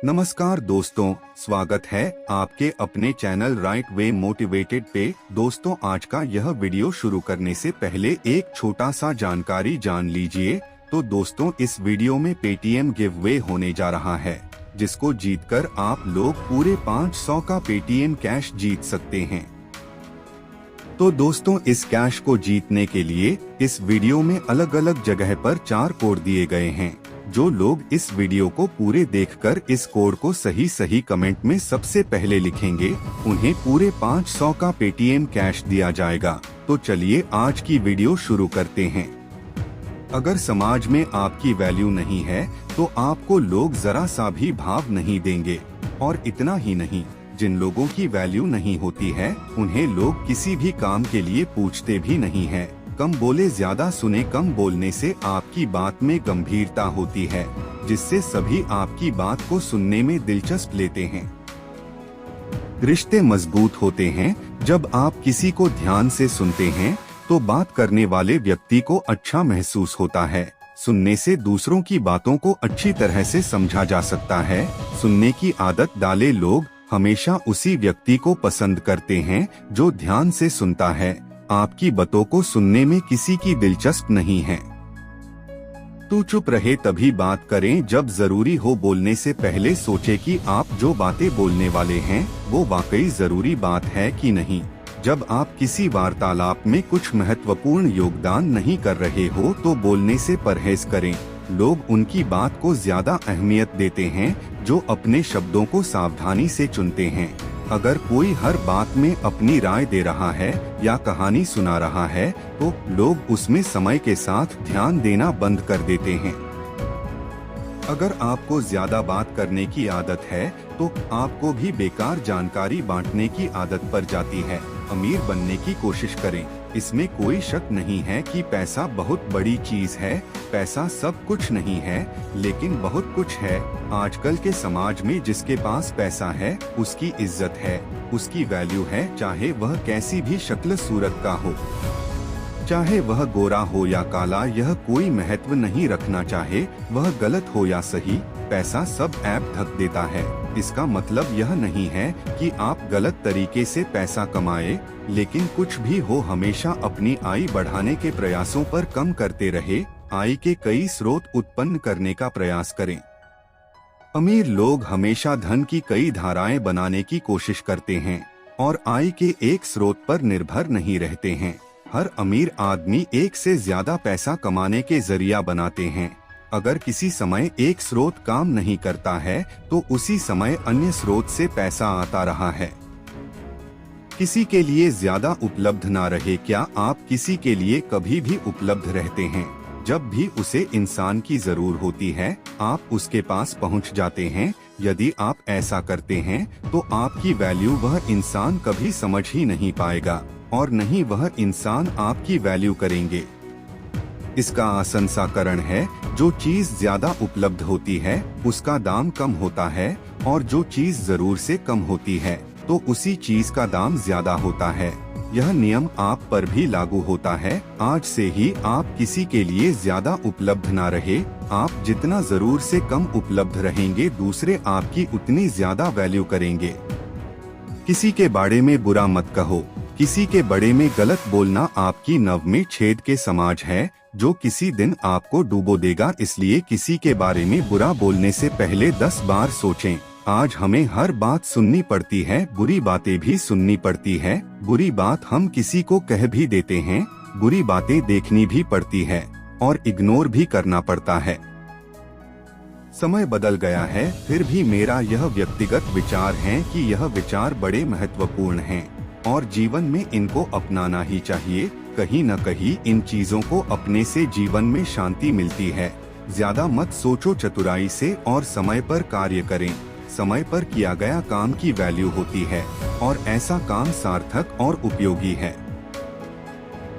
नमस्कार दोस्तों, स्वागत है आपके अपने चैनल राइट वे मोटिवेटेड पे। दोस्तों, आज का यह वीडियो शुरू करने से पहले एक छोटा सा जानकारी जान लीजिए। तो दोस्तों, इस वीडियो में पेटीएम गिव वे होने जा रहा है, जिसको जीतकर आप लोग पूरे 500 का पेटीएम कैश जीत सकते हैं। तो दोस्तों, इस कैश को जीतने के लिए इस वीडियो में अलग अलग जगह पर 4 कोड दिए गए हैं। जो लोग इस वीडियो को पूरे देखकर इस कोड को सही कमेंट में सबसे पहले लिखेंगे, उन्हें पूरे 500 का पेटीएम कैश दिया जाएगा। तो चलिए आज की वीडियो शुरू करते हैं। अगर समाज में आपकी वैल्यू नहीं है तो आपको लोग जरा सा भी भाव नहीं देंगे। और इतना ही नहीं, जिन लोगों की वैल्यू नहीं होती है उन्हें लोग किसी भी काम के लिए पूछते भी नहीं है। कम बोले ज्यादा सुने, कम बोलने से आपकी बात में गंभीरता होती है, जिससे सभी आपकी बात को सुनने में दिलचस्प लेते हैं। रिश्ते मजबूत होते हैं जब आप किसी को ध्यान से सुनते हैं, तो बात करने वाले व्यक्ति को अच्छा महसूस होता है। सुनने से दूसरों की बातों को अच्छी तरह से समझा जा सकता है। सुनने की आदत डाले लोग हमेशा उसी व्यक्ति को पसंद करते हैं जो ध्यान से सुनता है। आपकी बातों को सुनने में किसी की दिलचस्प नहीं है। तू चुप रहे तभी बात करें जब जरूरी हो। बोलने से पहले सोचे कि आप जो बातें बोलने वाले हैं वो वाकई जरूरी बात है कि नहीं। जब आप किसी वार्तालाप में कुछ महत्वपूर्ण योगदान नहीं कर रहे हो तो बोलने से परहेज करें। लोग उनकी बात को ज्यादा अहमियत देते हैं जो अपने शब्दों को सावधानी से चुनते हैं। अगर कोई हर बात में अपनी राय दे रहा है या कहानी सुना रहा है तो लोग उसमें समय के साथ ध्यान देना बंद कर देते हैं। अगर आपको ज्यादा बात करने की आदत है तो आपको भी बेकार जानकारी बांटने की आदत पड़ जाती है। अमीर बनने की कोशिश करें, इसमें कोई शक नहीं है कि पैसा बहुत बड़ी चीज है। पैसा सब कुछ नहीं है, लेकिन बहुत कुछ है। आजकल के समाज में जिसके पास पैसा है उसकी इज्जत है, उसकी वैल्यू है, चाहे वह कैसी भी शक्ल सूरत का हो, चाहे वह गोरा हो या काला, यह कोई महत्व नहीं रखना। चाहे वह गलत हो या सही, पैसा सब ऐप ढक देता है। इसका मतलब यह नहीं है कि आप गलत तरीके से पैसा कमाए, लेकिन कुछ भी हो हमेशा अपनी आय बढ़ाने के प्रयासों पर कम करते रहे। आय के कई स्रोत उत्पन्न करने का प्रयास करें। अमीर लोग हमेशा धन की कई धाराएं बनाने की कोशिश करते हैं और आय के एक स्रोत पर निर्भर नहीं रहते हैं। हर अमीर आदमी एक से ज्यादा पैसा कमाने के जरिया बनाते हैं। अगर किसी समय एक स्रोत काम नहीं करता है तो उसी समय अन्य स्रोत से पैसा आता रहा है। किसी के लिए ज्यादा उपलब्ध ना रहे। क्या आप किसी के लिए कभी भी उपलब्ध रहते हैं? जब भी उसे इंसान की जरूरत होती है आप उसके पास पहुंच जाते हैं। यदि आप ऐसा करते हैं तो आपकी वैल्यू वह इंसान कभी समझ ही नहीं पाएगा और नहीं वह इंसान आपकी वैल्यू करेंगे। इसका आसान सा कारण है, जो चीज ज्यादा उपलब्ध होती है उसका दाम कम होता है, और जो चीज जरूर से कम होती है तो उसी चीज का दाम ज्यादा होता है। यह नियम आप पर भी लागू होता है। आज से ही आप किसी के लिए ज्यादा उपलब्ध ना रहे। आप जितना जरूर से कम उपलब्ध रहेंगे, दूसरे आपकी उतनी ज्यादा वैल्यू करेंगे। किसी के बारे में बुरा मत कहो। किसी के बारे में गलत बोलना आपकी नव में छेद के समाज है जो किसी दिन आपको डुबो देगा। इसलिए किसी के बारे में बुरा बोलने से पहले 10 बार सोचें। आज हमें हर बात सुननी पड़ती है, बुरी बातें भी सुननी पड़ती है। बुरी बात हम किसी को कह भी देते हैं, बुरी बातें देखनी भी पड़ती है और इग्नोर भी करना पड़ता है। समय बदल गया है, फिर भी मेरा यह व्यक्तिगत विचार है कि यह विचार बड़े महत्वपूर्ण हैं और जीवन में इनको अपनाना ही चाहिए। कहीं न कहीं इन चीजों को अपने से जीवन में शांति मिलती है। ज्यादा मत सोचो, चतुराई से और समय पर कार्य करें। समय पर किया गया काम की वैल्यू होती है और ऐसा काम सार्थक और उपयोगी है।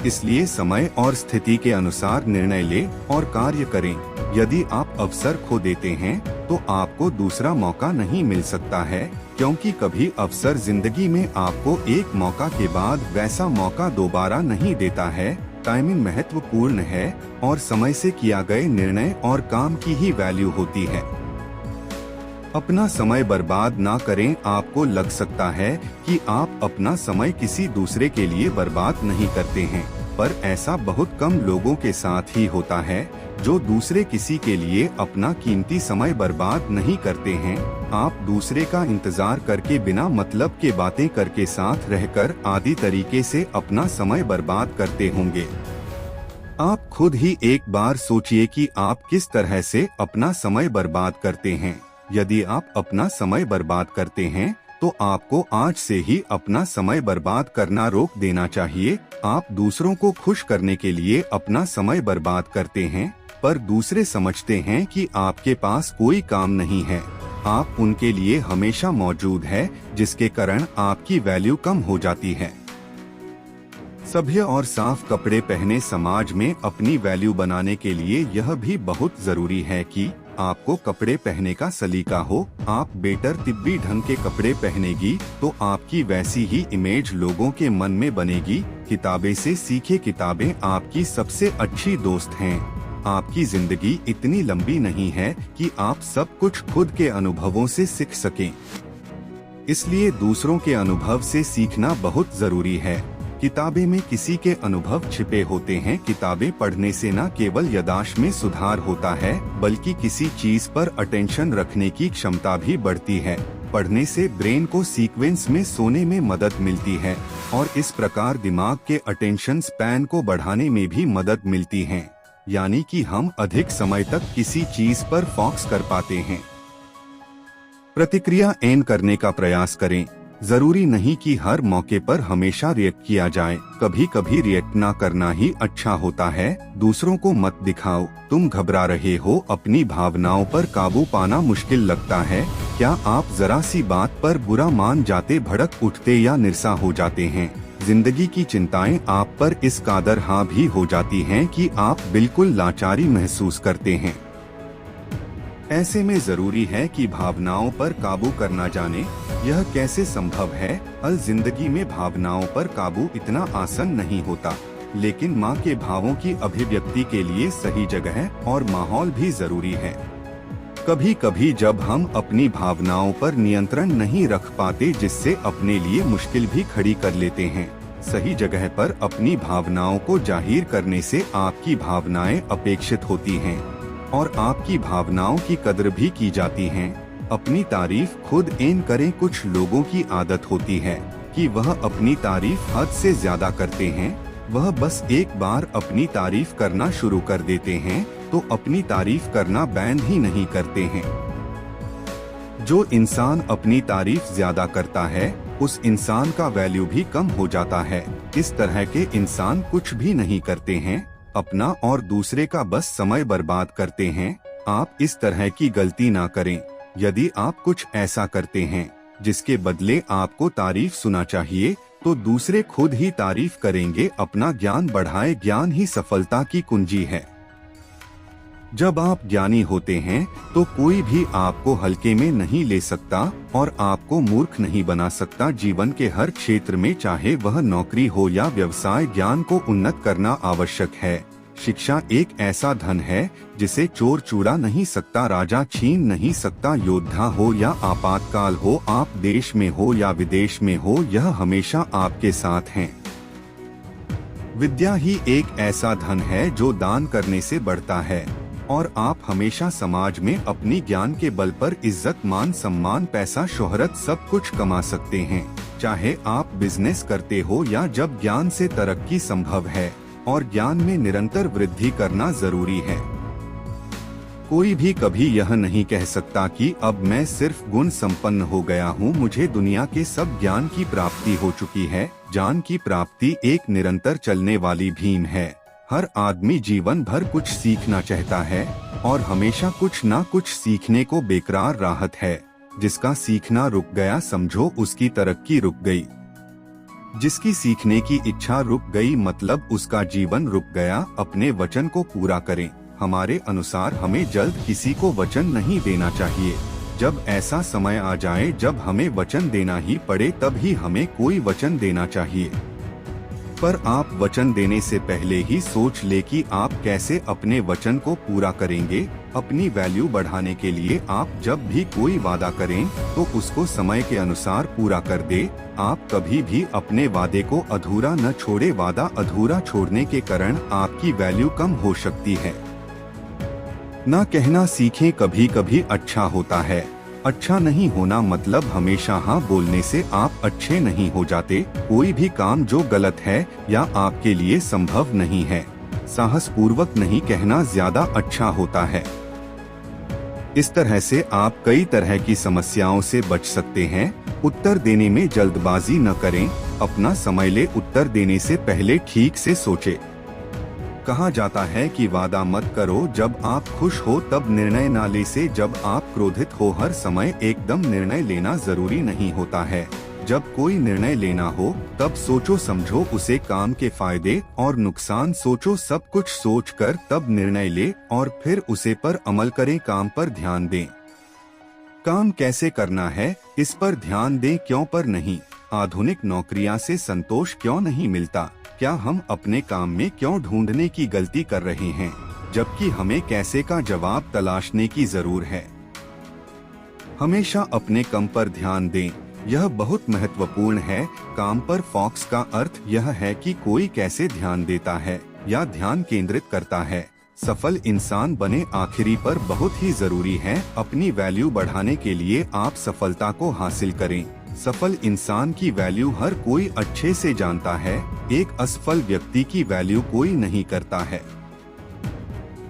इसलिए समय और स्थिति के अनुसार निर्णय लें और कार्य करें। यदि आप अवसर खो देते हैं तो आपको दूसरा मौका नहीं मिल सकता है, क्योंकि कभी अवसर जिंदगी में आपको एक मौका के बाद वैसा मौका दोबारा नहीं देता है। टाइमिंग महत्वपूर्ण है और समय से किया गए निर्णय और काम की ही वैल्यू होती है। अपना समय बर्बाद ना करें। आपको लग सकता है कि आप अपना समय किसी दूसरे के लिए बर्बाद नहीं करते हैं, पर ऐसा बहुत कम लोगों के साथ ही होता है जो दूसरे किसी के लिए अपना कीमती समय बर्बाद नहीं करते हैं। आप दूसरे का इंतजार करके, बिना मतलब के बातें करके, साथ रहकर आदि तरीके से अपना समय बर्बाद करते होंगे। आप खुद ही एक बार सोचिए कि आप किस तरह से अपना समय बर्बाद करते हैं। यदि आप अपना समय बर्बाद करते हैं तो आपको आज से ही अपना समय बर्बाद करना रोक देना चाहिए। आप दूसरों को खुश करने के लिए अपना समय बर्बाद करते हैं, पर दूसरे समझते हैं कि आपके पास कोई काम नहीं है। आप उनके लिए हमेशा मौजूद है, जिसके कारण आपकी वैल्यू कम हो जाती है। सभ्य और साफ कपड़े पहने समाज में अपनी वैल्यू बनाने के लिए यह भी बहुत जरूरी है कि आपको कपड़े पहनने का सलीका हो। आप बेटर तिब्बी ढंग के कपड़े पहनेगी तो आपकी वैसी ही इमेज लोगों के मन में बनेगी। किताबें से सीखे, किताबें आपकी सबसे अच्छी दोस्त हैं। आपकी जिंदगी इतनी लंबी नहीं है कि आप सब कुछ खुद के अनुभवों से सीख सकें, इसलिए दूसरों के अनुभव से सीखना बहुत जरूरी है। किताबें में किसी के अनुभव छिपे होते हैं। किताबें पढ़ने से न केवल याददाश्त में सुधार होता है, बल्कि किसी चीज पर अटेंशन रखने की क्षमता भी बढ़ती है। पढ़ने से ब्रेन को सीक्वेंस में सोने में मदद मिलती है और इस प्रकार दिमाग के अटेंशन स्पैन को बढ़ाने में भी मदद मिलती है, यानी कि हम अधिक समय तक किसी चीज पर फोकस कर पाते हैं। प्रतिक्रिया एन करने का प्रयास करें। जरूरी नहीं कि हर मौके पर हमेशा रिएक्ट किया जाए। कभी कभी रिएक्ट ना करना ही अच्छा होता है। दूसरों को मत दिखाओ तुम घबरा रहे हो। अपनी भावनाओं पर काबू पाना मुश्किल लगता है। क्या आप जरा सी बात पर बुरा मान जाते, भड़क उठते या निराशा हो जाते हैं? जिंदगी की चिंताएं आप पर इस कादर हाँ भी हो जाती हैं कि आप बिल्कुल लाचारी महसूस करते हैं। ऐसे में जरूरी है कि भावनाओं पर काबू करना जाने। यह कैसे संभव है? जिंदगी में भावनाओं पर काबू इतना आसान नहीं होता, लेकिन माँ के भावों की अभिव्यक्ति के लिए सही जगह और माहौल भी जरूरी है। कभी कभी जब हम अपनी भावनाओं पर नियंत्रण नहीं रख पाते, जिससे अपने लिए मुश्किल भी खड़ी कर लेते हैं। सही जगह पर अपनी भावनाओं को जाहिर करने से आपकी भावनाएं अपेक्षित होती हैं और आपकी भावनाओं की कद्र भी की जाती हैं। अपनी तारीफ खुद एन करें। कुछ लोगों की आदत होती है कि वह अपनी तारीफ हद से ज्यादा करते हैं। वह बस एक बार अपनी तारीफ करना शुरू कर देते हैं तो अपनी तारीफ करना बैन ही नहीं करते हैं। जो इंसान अपनी तारीफ ज्यादा करता है, उस इंसान का वैल्यू भी कम हो जाता है। इस तरह के इंसान कुछ भी नहीं करते हैं, अपना और दूसरे का बस समय बर्बाद करते हैं। आप इस तरह की गलती ना करें। यदि आप कुछ ऐसा करते हैं जिसके बदले आपको तारीफ सुना चाहिए, तो दूसरे खुद ही तारीफ करेंगे। अपना ज्ञान बढ़ाए। ज्ञान ही सफलता की कुंजी है। जब आप ज्ञानी होते हैं तो कोई भी आपको हल्के में नहीं ले सकता और आपको मूर्ख नहीं बना सकता। जीवन के हर क्षेत्र में, चाहे वह नौकरी हो या व्यवसाय, ज्ञान को उन्नत करना आवश्यक है। शिक्षा एक ऐसा धन है जिसे चोर चुरा नहीं सकता, राजा छीन नहीं सकता। योद्धा हो या आपातकाल हो, आप देश में हो या विदेश में हो, यह हमेशा आपके साथ है। विद्या ही एक ऐसा धन है जो दान करने से बढ़ता है और आप हमेशा समाज में अपनी ज्ञान के बल पर इज्जत, मान सम्मान, पैसा, शोहरत सब कुछ कमा सकते हैं। चाहे आप बिजनेस करते हो या जब ज्ञान से तरक्की संभव है और ज्ञान में निरंतर वृद्धि करना जरूरी है। कोई भी कभी यह नहीं कह सकता कि अब मैं सिर्फ गुण संपन्न हो गया हूँ, मुझे दुनिया के सब ज्ञान की प्राप्ति हो चुकी है। ज्ञान की प्राप्ति एक निरंतर चलने वाली भीम है। हर आदमी जीवन भर कुछ सीखना चाहता है और हमेशा कुछ ना कुछ सीखने को बेकरार राहत है। जिसका सीखना रुक गया, समझो उसकी तरक्की रुक गई। जिसकी सीखने की इच्छा रुक गई, मतलब उसका जीवन रुक गया। अपने वचन को पूरा करें। हमारे अनुसार हमें जल्द किसी को वचन नहीं देना चाहिए। जब ऐसा समय आ जाए जब हमें वचन देना ही पड़े, तब ही हमें कोई वचन देना चाहिए। पर आप वचन देने से पहले ही सोच ले कि आप कैसे अपने वचन को पूरा करेंगे। अपनी वैल्यू बढ़ाने के लिए आप जब भी कोई वादा करें तो उसको समय के अनुसार पूरा कर दे। आप कभी भी अपने वादे को अधूरा न छोड़े। वादा अधूरा छोड़ने के कारण आपकी वैल्यू कम हो सकती है। ना कहना सीखें। कभी कभी अच्छा होता है। अच्छा नहीं होना मतलब हमेशा हाँ बोलने से आप अच्छे नहीं हो जाते। कोई भी काम जो गलत है या आपके लिए संभव नहीं है, साहस पूर्वक नहीं कहना ज्यादा अच्छा होता है। इस तरह से आप कई तरह की समस्याओं से बच सकते हैं। उत्तर देने में जल्दबाजी न करें। अपना समय ले। उत्तर देने से पहले ठीक से सोचें। कहा जाता है कि वादा मत करो जब आप खुश हो, तब निर्णय ना ले से जब आप क्रोधित हो। हर समय एकदम निर्णय लेना जरूरी नहीं होता है। जब कोई निर्णय लेना हो तब सोचो समझो उसे, काम के फायदे और नुकसान सोचो। सब कुछ सोचकर तब निर्णय ले और फिर उसे पर अमल करें। काम पर ध्यान दें। काम कैसे करना है इस पर ध्यान दें, क्यों पर नहीं। आधुनिक नौकरियां से संतोष क्यों नहीं मिलता? क्या हम अपने काम में क्यों ढूंढने की गलती कर रहे हैं, जबकि हमें कैसे का जवाब तलाशने की जरूर है। हमेशा अपने काम पर ध्यान दें, यह बहुत महत्वपूर्ण है। काम पर फोकस का अर्थ यह है कि कोई कैसे ध्यान देता है या ध्यान केंद्रित करता है। सफल इंसान बने आखिरी पर बहुत ही जरूरी है। अपनी वैल्यू बढ़ाने के लिए आप सफलता को हासिल करें। सफल इंसान की वैल्यू हर कोई अच्छे से जानता है। एक असफल व्यक्ति की वैल्यू कोई नहीं करता है।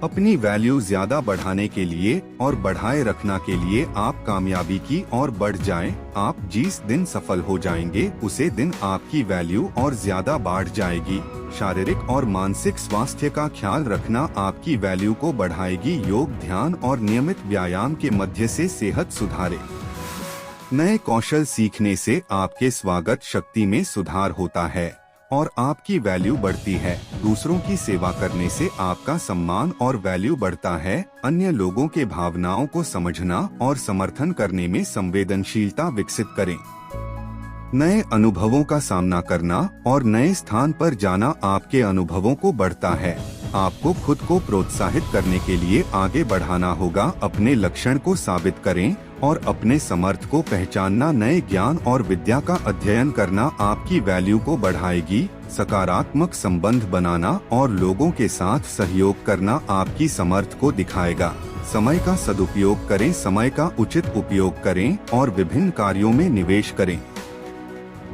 अपनी वैल्यू ज्यादा बढ़ाने के लिए और बढ़ाए रखना के लिए आप कामयाबी की ओर बढ़ जाएं। आप जिस दिन सफल हो जाएंगे उसे दिन आपकी वैल्यू और ज्यादा बढ़ जाएगी। शारीरिक और मानसिक स्वास्थ्य का ख्याल रखना आपकी वैल्यू को बढ़ाएगी। योग, ध्यान और नियमित व्यायाम के मध्य से सेहत सुधारे। नए कौशल सीखने से आपके स्वागत शक्ति में सुधार होता है और आपकी वैल्यू बढ़ती है। दूसरों की सेवा करने से आपका सम्मान और वैल्यू बढ़ता है। अन्य लोगों के भावनाओं को समझना और समर्थन करने में संवेदनशीलता विकसित करें। नए अनुभवों का सामना करना और नए स्थान पर जाना आपके अनुभवों को बढ़ता है। आपको खुद को प्रोत्साहित करने के लिए आगे बढ़ाना होगा। अपने लक्षण को साबित करें और अपने समर्थ को पहचानना। नए ज्ञान और विद्या का अध्ययन करना आपकी वैल्यू को बढ़ाएगी। सकारात्मक संबंध बनाना और लोगों के साथ सहयोग करना आपकी समर्थ को दिखाएगा। समय का सदुपयोग करें, समय का उचित उपयोग करें और विभिन्न कार्यों में निवेश करें।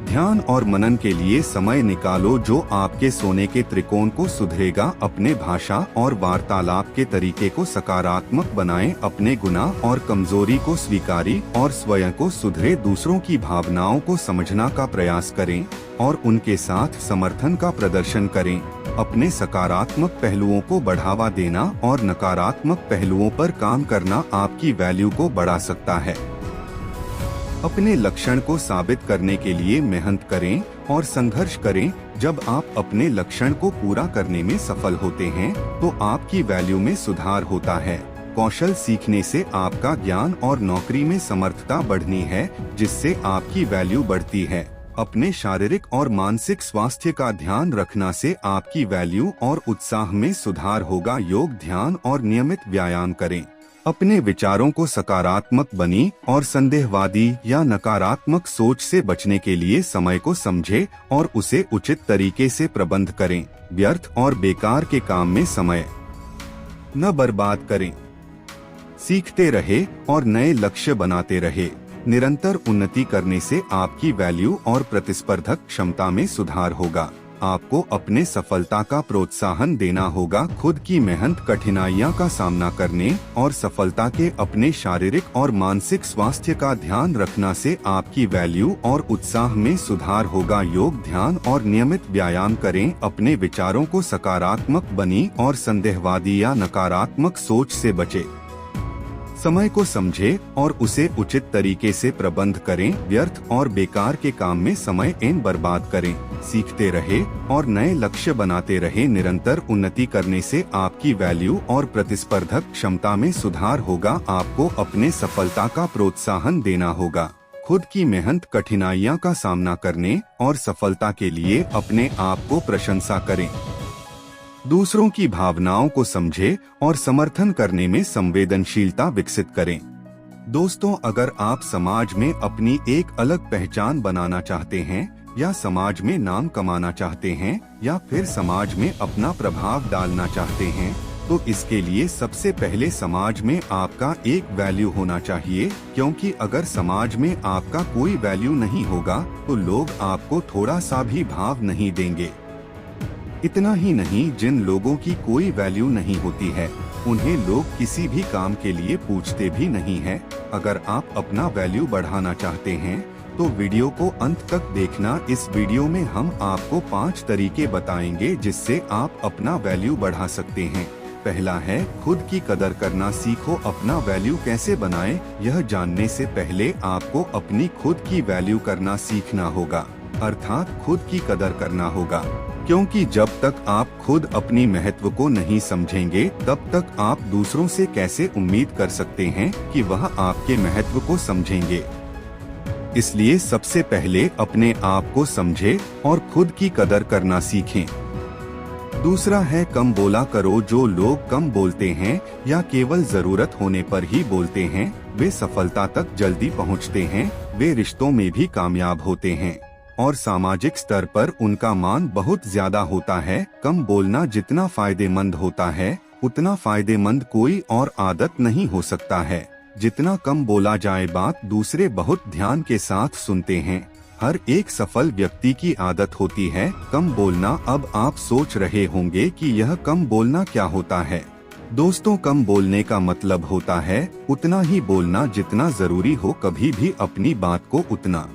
ध्यान और मनन के लिए समय निकालो जो आपके सोने के त्रिकोण को सुधरेगा। अपने भाषा और वार्तालाप के तरीके को सकारात्मक बनाएं। अपने गुनाह और कमजोरी को स्वीकारी और स्वयं को सुधरे। दूसरों की भावनाओं को समझना का प्रयास करें और उनके साथ समर्थन का प्रदर्शन करें। अपने सकारात्मक पहलुओं को बढ़ावा देना और नकारात्मक पहलुओं पर काम करना आपकी वैल्यू को बढ़ा सकता है। अपने लक्ष्य को साबित करने के लिए मेहनत करें और संघर्ष करें। जब आप अपने लक्ष्य को पूरा करने में सफल होते हैं तो आपकी वैल्यू में सुधार होता है। कौशल सीखने से आपका ज्ञान और नौकरी में समर्थता बढ़नी है, जिससे आपकी वैल्यू बढ़ती है। अपने शारीरिक और मानसिक स्वास्थ्य का ध्यान रखना से आपकी वैल्यू और उत्साह में सुधार होगा। योग, ध्यान और नियमित व्यायाम करें। अपने विचारों को सकारात्मक बनी और संदेहवादी या नकारात्मक सोच से बचने के लिए समय को समझें और उसे उचित तरीके से प्रबंध करें। व्यर्थ और बेकार के काम में समय न बर्बाद करें। सीखते रहे और नए लक्ष्य बनाते रहे। निरंतर उन्नति करने से आपकी वैल्यू और प्रतिस्पर्धक क्षमता में सुधार होगा। आपको अपने सफलता का प्रोत्साहन देना होगा। खुद की मेहनत, कठिनाइयां का सामना करने और सफलता के अपने शारीरिक और मानसिक स्वास्थ्य का ध्यान रखना से आपकी वैल्यू और उत्साह में सुधार होगा। योग, ध्यान और नियमित व्यायाम करें। अपने विचारों को सकारात्मक बनी और संदेहवादी या नकारात्मक सोच से बचे। समय को समझे और उसे उचित तरीके से प्रबंध करें। व्यर्थ और बेकार के काम में समय न बर्बाद करें। सीखते रहे और नए लक्ष्य बनाते रहे। निरंतर उन्नति करने से आपकी वैल्यू और प्रतिस्पर्धक क्षमता में सुधार होगा। आपको अपने सफलता का प्रोत्साहन देना होगा। खुद की मेहनत, कठिनाइयां का सामना करने और सफलता के लिए अपने आप को प्रशंसा करें। दूसरों की भावनाओं को समझें और समर्थन करने में संवेदनशीलता विकसित करें। दोस्तों, अगर आप समाज में अपनी एक अलग पहचान बनाना चाहते हैं या समाज में नाम कमाना चाहते हैं या फिर समाज में अपना प्रभाव डालना चाहते हैं, तो इसके लिए सबसे पहले समाज में आपका एक वैल्यू होना चाहिए, क्योंकि अगर समाज में आपका कोई वैल्यू नहीं होगा तो लोग आपको थोड़ा सा भी भाव नहीं देंगे। इतना ही नहीं, जिन लोगों की कोई वैल्यू नहीं होती है उन्हें लोग किसी भी काम के लिए पूछते भी नहीं है। अगर आप अपना वैल्यू बढ़ाना चाहते हैं तो वीडियो को अंत तक देखना। इस वीडियो में हम आपको 5 तरीके बताएंगे जिससे आप अपना वैल्यू बढ़ा सकते हैं। पहला है, खुद की कदर करना सीखो। अपना वैल्यू कैसे बनाएं, यह जानने से पहले आपको अपनी खुद की वैल्यू करना सीखना होगा, अर्थात खुद की कदर करना होगा। क्योंकि जब तक आप खुद अपनी महत्व को नहीं समझेंगे तब तक आप दूसरों से कैसे उम्मीद कर सकते हैं कि वह आपके महत्व को समझेंगे। इसलिए सबसे पहले अपने आप को समझें और खुद की कदर करना सीखें। दूसरा है, कम बोला करो। जो लोग कम बोलते हैं या केवल जरूरत होने पर ही बोलते हैं, वे सफलता तक जल्दी पहुंचते हैं, वे रिश्तों में भी कामयाब होते हैं और सामाजिक स्तर पर उनका मान बहुत ज्यादा होता है। कम बोलना जितना फायदेमंद होता है उतना फायदेमंद कोई और आदत नहीं हो सकता है। जितना कम बोला जाए, बात दूसरे बहुत ध्यान के साथ सुनते हैं। हर एक सफल व्यक्ति की आदत होती है कम बोलना। अब आप सोच रहे होंगे कि यह कम बोलना क्या होता है। दोस्तों, कम बोलने का मतलब होता है उतना ही बोलना जितना जरूरी हो। कभी भी अपनी बात को उतना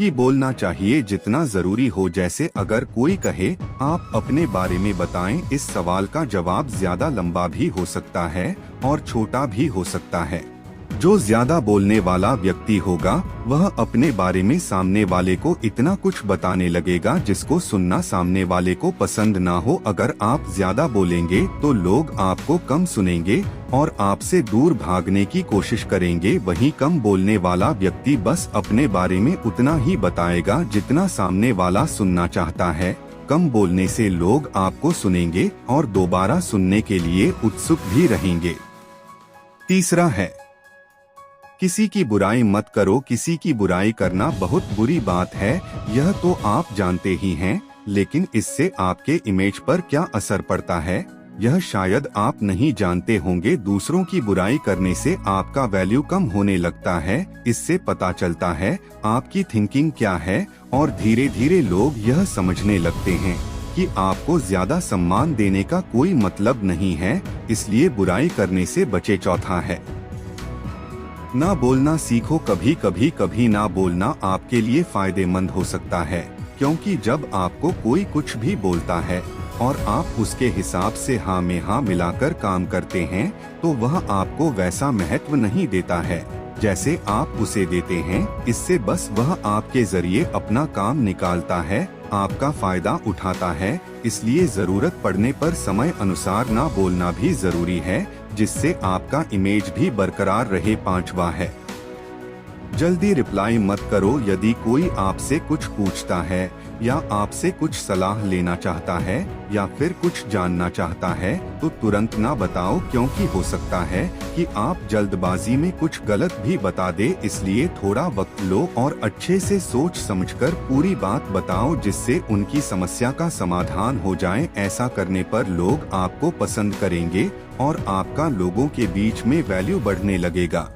ही बोलना चाहिए जितना जरूरी हो। जैसे अगर कोई कहे आप अपने बारे में बताएं, इस सवाल का जवाब ज्यादा लंबा भी हो सकता है और छोटा भी हो सकता है। जो ज्यादा बोलने वाला व्यक्ति होगा वह अपने बारे में सामने वाले को इतना कुछ बताने लगेगा जिसको सुनना सामने वाले को पसंद ना हो। अगर आप ज्यादा बोलेंगे तो लोग आपको कम सुनेंगे और आपसे दूर भागने की कोशिश करेंगे। वहीं कम बोलने वाला व्यक्ति बस अपने बारे में उतना ही बताएगा जितना सामने वाला सुनना चाहता है। कम बोलने से लोग आपको सुनेंगे और दोबारा सुनने के लिए उत्सुक भी रहेंगे। तीसरा है, किसी की बुराई मत करो। किसी की बुराई करना बहुत बुरी बात है, यह तो आप जानते ही हैं, लेकिन इससे आपके इमेज पर क्या असर पड़ता है यह शायद आप नहीं जानते होंगे। दूसरों की बुराई करने से आपका वैल्यू कम होने लगता है। इससे पता चलता है आपकी थिंकिंग क्या है और धीरे धीरे लोग यह समझने लगते हैं कि आपको ज्यादा सम्मान देने का कोई मतलब नहीं है, इसलिए बुराई करने से बचे। चौथा है, ना बोलना सीखो। कभी ना बोलना आपके लिए फायदेमंद हो सकता है, क्योंकि जब आपको कोई कुछ भी बोलता है और आप उसके हिसाब से हाँ में हाँ मिलाकर काम करते हैं तो वह आपको वैसा महत्व नहीं देता है जैसे आप उसे देते हैं। इससे बस वह आपके जरिए अपना काम निकालता है, आपका फायदा उठाता है। इसलिए जरूरत पड़ने पर समय अनुसार ना बोलना भी जरूरी है, जिससे आपका इमेज भी बरकरार रहे। पांचवा है, जल्दी रिप्लाई मत करो। यदि कोई आपसे कुछ पूछता है या आपसे कुछ सलाह लेना चाहता है या फिर कुछ जानना चाहता है तो तुरंत ना बताओ, क्योंकि हो सकता है कि आप जल्दबाजी में कुछ गलत भी बता दे। इसलिए थोड़ा वक्त लो और अच्छे से सोच समझकर पूरी बात बताओ, जिससे उनकी समस्या का समाधान हो जाए। ऐसा करने पर लोग आपको पसंद करेंगे और आपका लोगों के बीच में वैल्यू बढ़ने लगेगा।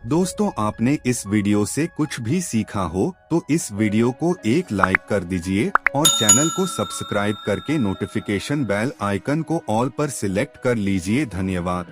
दोस्तों, आपने इस वीडियो से कुछ भी सीखा हो तो इस वीडियो को एक लाइक कर दीजिए और चैनल को सब्सक्राइब करके नोटिफिकेशन बेल आइकन को ऑल पर सिलेक्ट कर लीजिए। धन्यवाद।